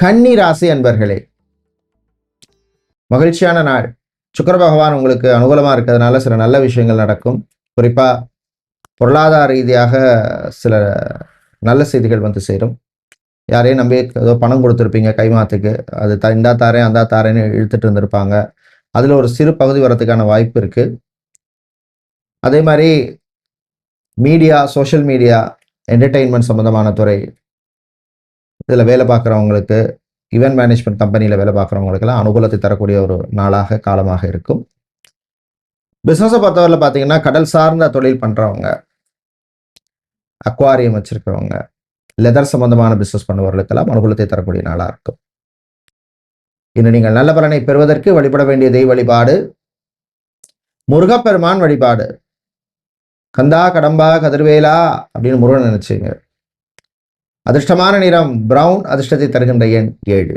கன்னி ராசி அன்பர்களே, மகிழ்ச்சியான நாள். சுக்கிர பகவான் உங்களுக்கு அனுகூலமாக இருக்கிறதுனால சில நல்ல விஷயங்கள் நடக்கும். குறிப்பாக பொருளாதார ரீதியாக சில நல்ல செய்திகள் வந்து சேரும். யாரையும் நம்பி ஏதோ பணம் கொடுத்துருப்பீங்க கைமாத்துக்கு, அது இந்தா தாரேன் அந்த தாரேன்னு இழுத்துட்டு இருந்திருப்பாங்க. அதில் ஒரு சிறு பகுதி வரதுக்கான வாய்ப்பு இருக்குது. அதே மாதிரி மீடியா, சோஷியல் மீடியா, என்டர்டெயின்மெண்ட் சம்மந்தமான துறை, இதில் வேலை பார்க்குறவங்களுக்கு, ஈவென்ட் மேனேஜ்மெண்ட் கம்பெனியில் வேலை பார்க்குறவங்களுக்கெல்லாம் அனுகூலத்தை தரக்கூடிய ஒரு நாளாக, காலமாக இருக்கும். பிஸ்னஸை பொறுத்தவரையில் பார்த்தீங்கன்னா, கடல் சார்ந்த தொழில் பண்ணுறவங்க, அக்வாரியம் வச்சிருக்கிறவங்க, லெதர் சம்பந்தமான பிஸ்னஸ் பண்ணுவவர்களுக்கெல்லாம் அனுகூலத்தை தரக்கூடிய நாளாக இருக்கும். இன்று நீங்கள் நல்ல பலனை பெறுவதற்கு வழிபட வேண்டிய தெய்வ வழிபாடு முருகப்பெருமான் வழிபாடு. கந்தா கடம்பா கதிர்வேலா அப்படின்னு முருகன் நினைச்சுங்க. அதிர்ஷ்டமான நிறம் பிரவுன், அதிர்ஷ்டத்தை தருகின்ற எண் 7.